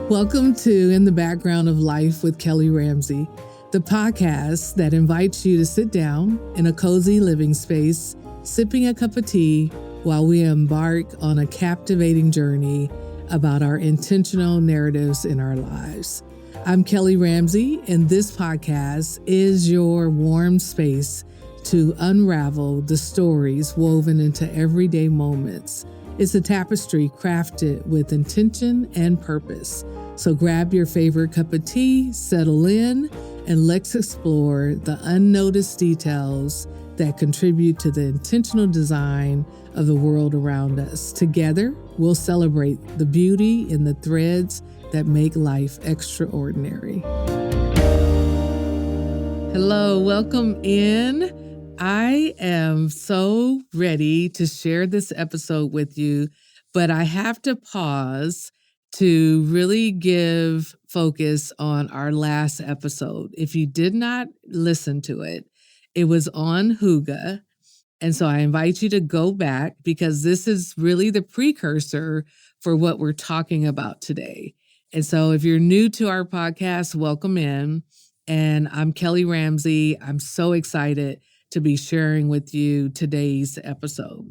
Welcome to In the Background of Life with Kelly Ramsey, the podcast that invites you to sit down in a cozy living space, sipping a cup of tea while we embark on a captivating journey about our intentional narratives in our lives. I'm Kelly Ramsey, and this podcast is your warm space to unravel the stories woven into everyday moments. It's a tapestry crafted with intention and purpose. So grab your favorite cup of tea, settle in, and let's explore the unnoticed details that contribute to the intentional design of the world around us. Together, we'll celebrate the beauty in the threads that make life extraordinary. Hello, welcome in. I am so ready to share this episode with you, but I have to pause to really give focus on our last episode. If you did not listen to it, it was on Hygge. And so I invite you to go back because this is really the precursor for what we're talking about today. And so if you're new to our podcast, welcome in. And I'm Kelly Ramsey. I'm so excited to be sharing with you today's episode.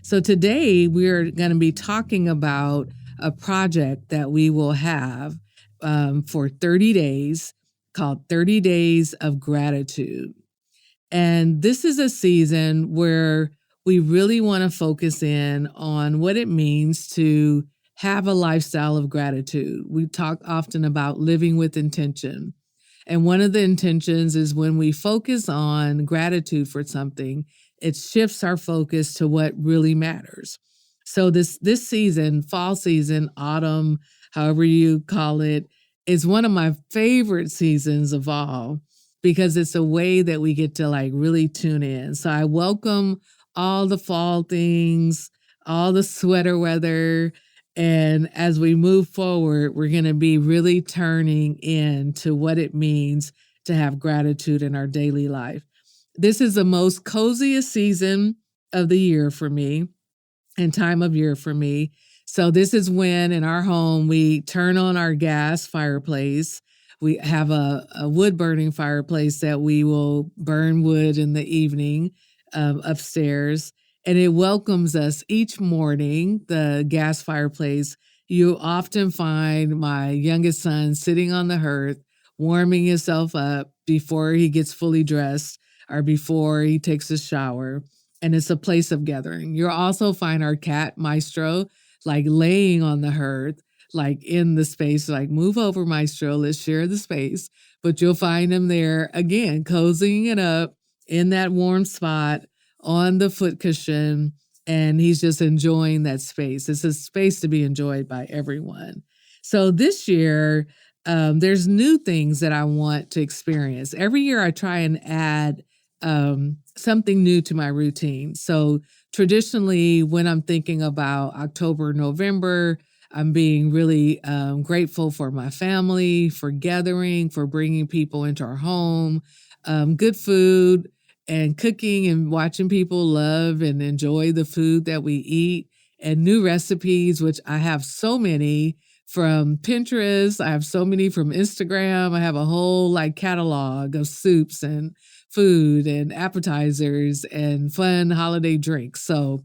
So today we're going to be talking about a project that we will have for 30 days called 30 Days of Gratitude. And this is a season where we really want to focus in on what it means to have a lifestyle of gratitude. We talk often about living with intention. And one of the intentions is when we focus on gratitude for something, it shifts our focus to what really matters. So this season, fall season, autumn, however you call it, is one of my favorite seasons of all because it's a way that we get to really tune in. So I welcome all the fall things, all the sweater weather. And as we move forward, we're going to be really turning into what it means to have gratitude in our daily life. This is the most coziest season of the year for me and time of year for me. So this is when in our home, we turn on our gas fireplace. We have a wood burning fireplace that we will burn wood in the evening upstairs. And it welcomes us each morning, the gas fireplace. You often find my youngest son sitting on the hearth, warming himself up before he gets fully dressed or before he takes a shower. And it's a place of gathering. You'll also find our cat, Maestro, laying on the hearth, in the space, move over, Maestro, let's share the space. But you'll find him there, again, cozying it up in that warm spot on the foot cushion, and he's just enjoying that space. It's a space to be enjoyed by everyone. So this year, there's new things that I want to experience. Every year I try and add something new to my routine. So traditionally, when I'm thinking about October, November, I'm being really grateful for my family, for gathering, for bringing people into our home, good food, and cooking and watching people love and enjoy the food that we eat, and new recipes, which I have so many from Pinterest. I have so many from Instagram. I have a whole catalog of soups and food and appetizers and fun holiday drinks. So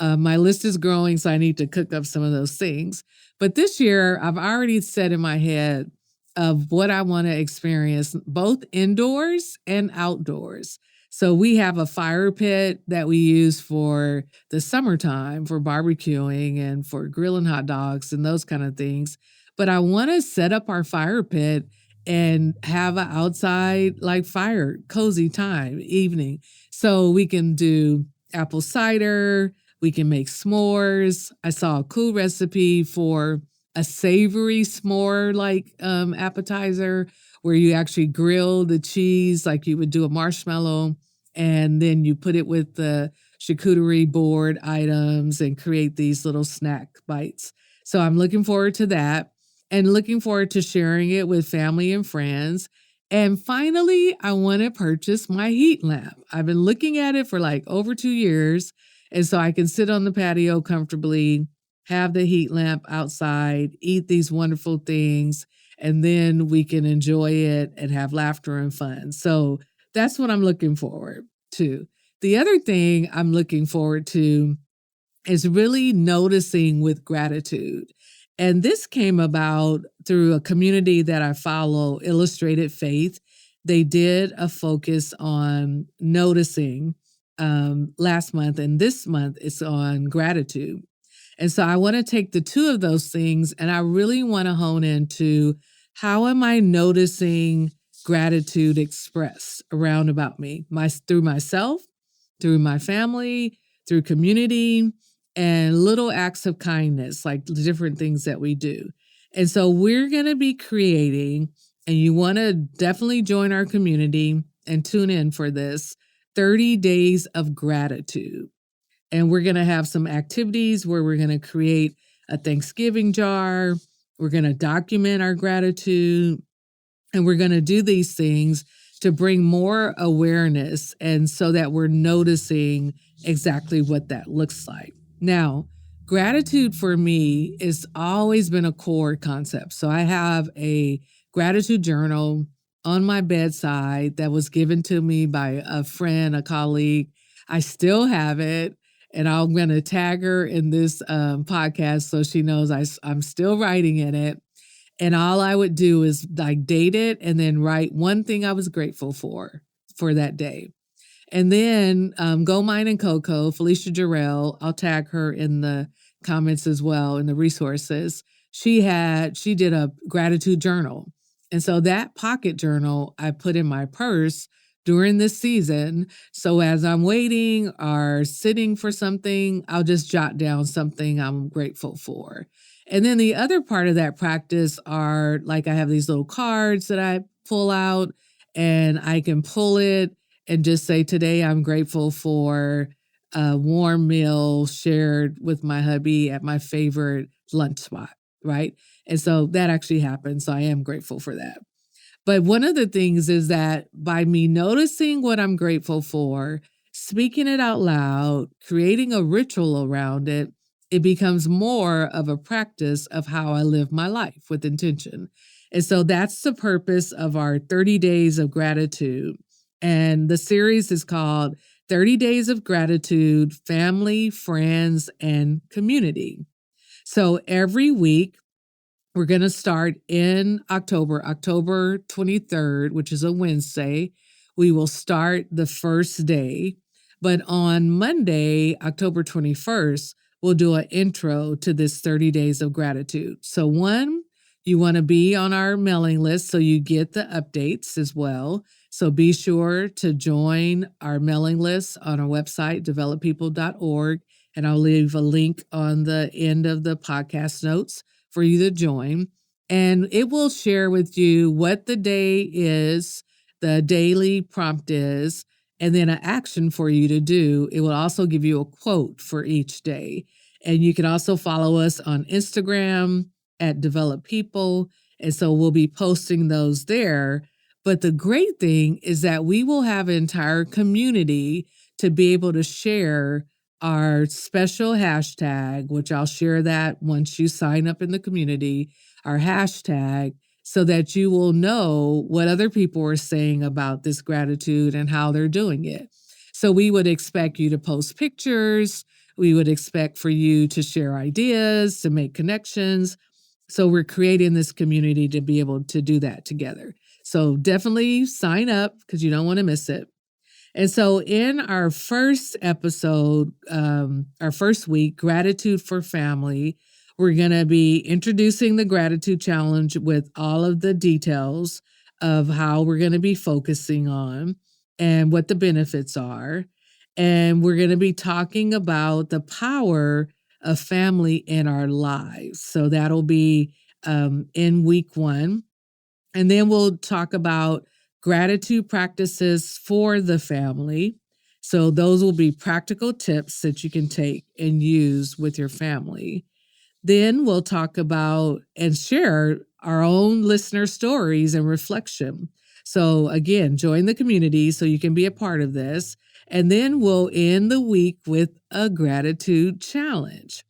my list is growing, so I need to cook up some of those things. But this year, I've already set in my head of what I want to experience, both indoors and outdoors. So we have a fire pit that we use for the summertime for barbecuing and for grilling hot dogs and those kind of things. But I want to set up our fire pit and have an outside fire, cozy time, evening. So we can do apple cider, we can make s'mores. I saw a cool recipe for a savory s'more appetizer where you actually grill the cheese like you would do a marshmallow, and then you put it with the charcuterie board items and create these little snack bites. So I'm looking forward to that and looking forward to sharing it with family and friends. And finally, I want to purchase my heat lamp. I've been looking at it for over 2 years. And so I can sit on the patio comfortably have the heat lamp outside, eat these wonderful things, and then we can enjoy it and have laughter and fun. So that's what I'm looking forward to. The other thing I'm looking forward to is really noticing with gratitude. And this came about through a community that I follow, Illustrated Faith. They did a focus on noticing last month, and this month it's on gratitude. And so I want to take the two of those things and I really want to hone into how am I noticing gratitude expressed around about me, through myself, through my family, through community, and little acts of kindness, like the different things that we do. And so we're going to be creating, and you want to definitely join our community and tune in for this 30 days of gratitude. And we're going to have some activities where we're going to create a Thanksgiving jar. We're going to document our gratitude. And we're going to do these things to bring more awareness and so that we're noticing exactly what that looks like. Now, gratitude for me has always been a core concept. So I have a gratitude journal on my bedside that was given to me by a friend, a colleague. I still have it. And I'm going to tag her in this podcast so she knows I'm still writing in it. And all I would do is like date it and then write one thing I was grateful for that day. And then Go Mine and Coco, Felicia Jarrell, I'll tag her in the comments as well in the resources. She did a gratitude journal. And so that pocket journal I put in my purse during this season. So as I'm waiting or sitting for something, I'll just jot down something I'm grateful for. And then the other part of that practice are like I have these little cards that I pull out and I can pull it and just say, today I'm grateful for a warm meal shared with my hubby at my favorite lunch spot, right? And so that actually happened. So I am grateful for that. But one of the things is that by me noticing what I'm grateful for, speaking it out loud, creating a ritual around it, it becomes more of a practice of how I live my life with intention. And so that's the purpose of our 30 days of gratitude. And the series is called 30 Days of Gratitude, Family, Friends, and Community. So every week, we're going to start in October 23rd, which is a Wednesday. We will start the first day. But on Monday, October 21st, we'll do an intro to this 30 days of gratitude. So one, you want to be on our mailing list so you get the updates as well. So be sure to join our mailing list on our website, developpeople.org. And I'll leave a link on the end of the podcast notes for you to join. And it will share with you what the day is, the daily prompt is, and then an action for you to do. It will also give you a quote for each day. And you can also follow us on Instagram at Develop People. And so we'll be posting those there. But the great thing is that we will have an entire community to be able to share our special hashtag, which I'll share that once you sign up in the community, our hashtag, so that you will know what other people are saying about this gratitude and how they're doing it. So we would expect you to post pictures. We would expect for you to share ideas, to make connections. So we're creating this community to be able to do that together. So definitely sign up because you don't want to miss it. And so in our first episode, our first week, Gratitude for Family, we're going to be introducing the Gratitude Challenge with all of the details of how we're going to be focusing on and what the benefits are. And we're going to be talking about the power of family in our lives. So that'll be in week 1. And then we'll talk about gratitude practices for the family. So those will be practical tips that you can take and use with your family. Then we'll talk about and share our own listener stories and reflection. So again, join the community so you can be a part of this. And then we'll end the week with a gratitude challenge.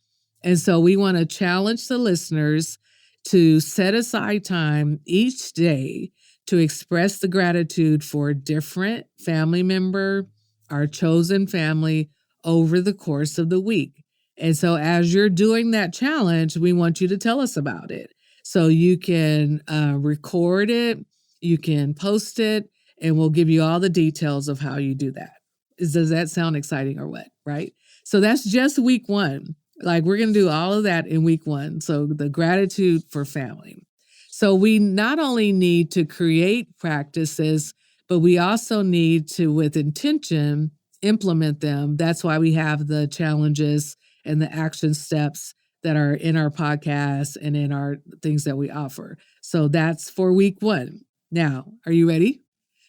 And so we want to challenge the listeners to set aside time each day to express the gratitude for a different family member, our chosen family, over the course of the week. And so as you're doing that challenge, we want you to tell us about it. So you can record it, you can post it, and we'll give you all the details of how you do that. Does that sound exciting or what? Right? So that's just week one. Like we're going to do all of that in week one. So the gratitude for family. So we not only need to create practices, but we also need to, with intention, implement them. That's why we have the challenges and the action steps that are in our podcast and in our things that we offer. So that's for week one. Now, are you ready?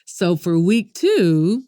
So for week two,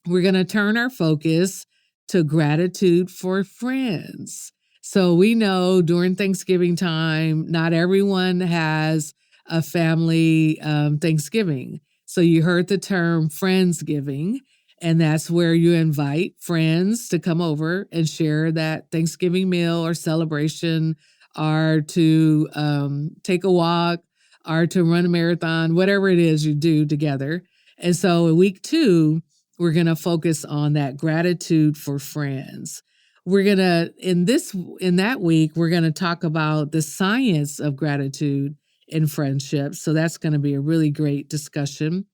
we're going to turn our focus to gratitude for friends. So we know during Thanksgiving time, not everyone has a family Thanksgiving. So you heard the term Friendsgiving, and that's where you invite friends to come over and share that Thanksgiving meal or celebration, or to take a walk, or to run a marathon, whatever it is you do together. And so in week two, we're going to focus on that gratitude for friends. We're going to, in that week, we're going to talk about the science of gratitude in friendships. So that's going to be a really great discussion.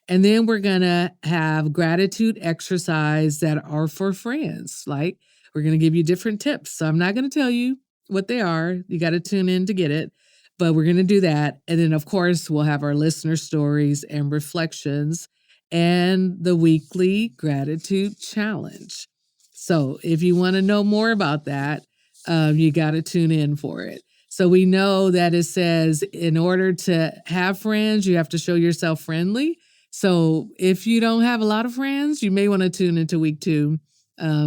And then we're going to have gratitude exercise that are for friends. Like we're going to give you different tips. So I'm not going to tell you what they are. You got to tune in to get it. But we're going to do that. And then, of course, we'll have our listener stories and reflections and the weekly gratitude challenge. So if you want to know more about that, you got to tune in for it. So we know that it says in order to have friends, you have to show yourself friendly. So if you don't have a lot of friends, you may want to tune into week two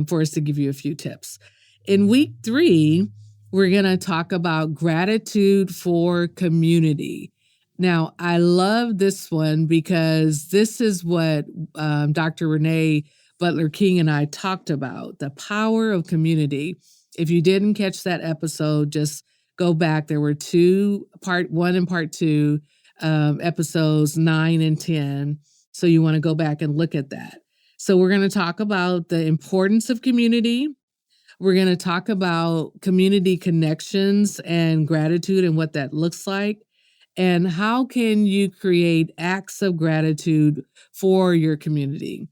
for us to give you a few tips. In week three, we're going to talk about gratitude for community. Now, I love this one because this is what Dr. Renee Butler King and I talked about, the power of community. If you didn't catch that episode, just go back. There were two, part one and part two, episodes 9 and 10. So you want to go back and look at that. So we're going to talk about the importance of community. We're going to talk about community connections and gratitude and what that looks like. And how can you create acts of gratitude for your community?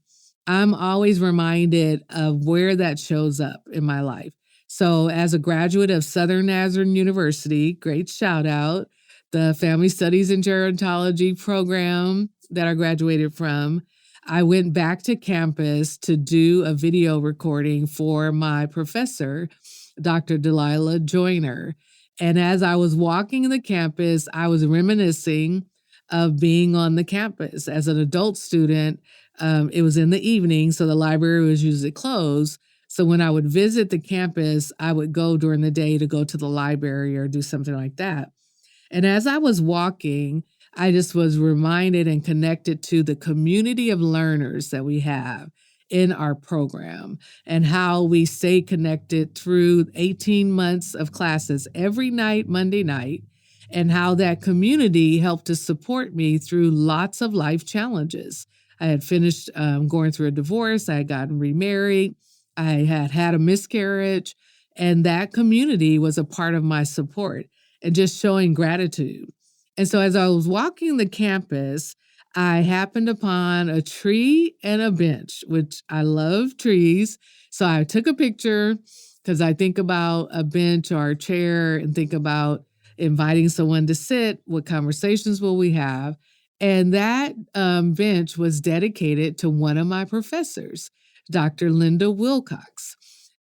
I'm always reminded of where that shows up in my life. So as a graduate of Southern Nazarene University, great shout out, the Family Studies and Gerontology program that I graduated from, I went back to campus to do a video recording for my professor, Dr. Delilah Joyner. And as I was walking the campus, I was reminiscing of being on the campus. As an adult student, it was in the evening, so the library was usually closed. So when I would visit the campus, I would go during the day to go to the library or do something like that. And as I was walking, I just was reminded and connected to the community of learners that we have in our program and how we stay connected through 18 months of classes every night, Monday night, and how that community helped to support me through lots of life challenges. I had finished going through a divorce. I had gotten remarried. I had had a miscarriage, and that community was a part of my support and just showing gratitude. And so as I was walking the campus, I happened upon a tree and a bench, which I love trees. So I took a picture because I think about a bench or a chair and think about inviting someone to sit. What conversations will we have? And that bench was dedicated to one of my professors, Dr. Linda Wilcox.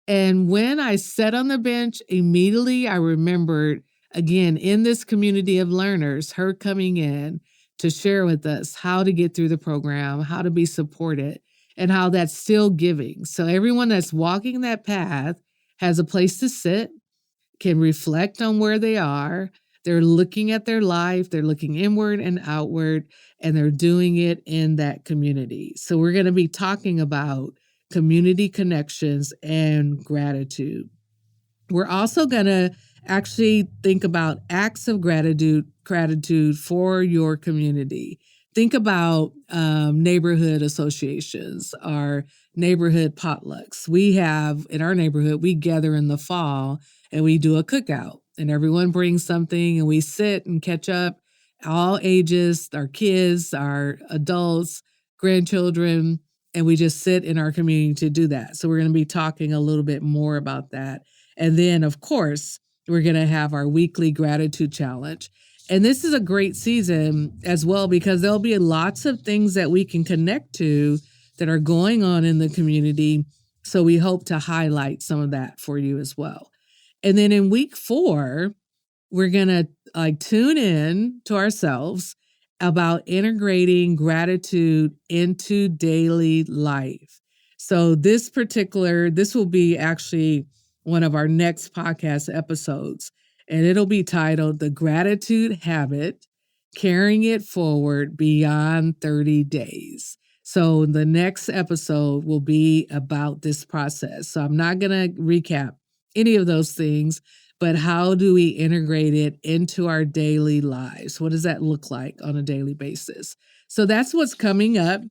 And when I sat on the bench, immediately I remembered, again, in this community of learners, her coming in to share with us how to get through the program, how to be supported, and how that's still giving. So everyone that's walking that path has a place to sit, can reflect on where they are. They're looking at their life, they're looking inward and outward, and they're doing it in that community. So we're going to be talking about community connections and gratitude. We're also going to actually think about acts of gratitude for your community. Think about neighborhood associations, our neighborhood potlucks. We have in our neighborhood, we gather in the fall and we do a cookout, and everyone brings something and we sit and catch up, all ages, our kids, our adults, grandchildren, and we just sit in our community to do that. So we're going to be talking a little bit more about that. And then, of course, we're going to have our weekly gratitude challenge. And this is a great season as well because there'll be lots of things that we can connect to that are going on in the community. So we hope to highlight some of that for you as well. And then in week 4, we're going to tune in to ourselves about integrating gratitude into daily life. So this will be actually one of our next podcast episodes, and it'll be titled The Gratitude Habit, Carrying It Forward Beyond 30 Days. So the next episode will be about this process. So I'm not going to recap any of those things, but how do we integrate it into our daily lives? What does that look like on a daily basis? So that's what's coming up,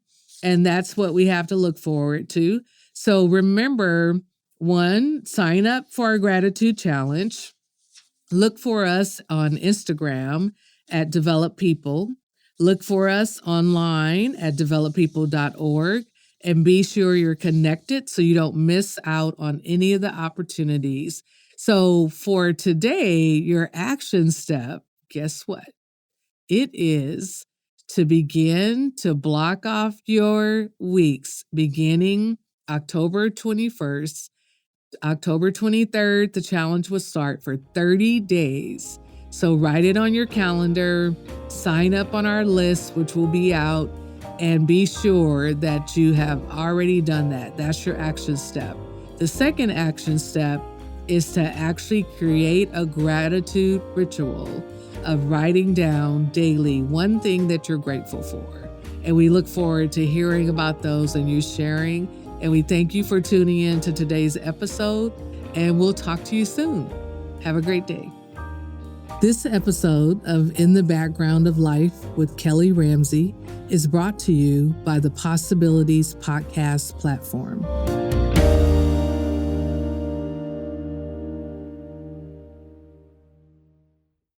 and that's what we have to look forward to. So remember, 1, sign up for our gratitude challenge. Look for us on Instagram at Develop People. Look for us online at developpeople.org, and be sure you're connected so you don't miss out on any of the opportunities. So for today, your action step, guess what? It is to begin to block off your weeks beginning October 21st. October 23rd, the challenge will start for 30 days. So write it on your calendar, sign up on our list, which will be out, and be sure that you have already done that. That's your action step. The second action step is to actually create a gratitude ritual of writing down daily one thing that you're grateful for. And we look forward to hearing about those and you sharing. And we thank you for tuning in to today's episode, and we'll talk to you soon. Have a great day. This episode of In the Background of Life with Kelly Ramsey is brought to you by the Possibilities Podcast platform.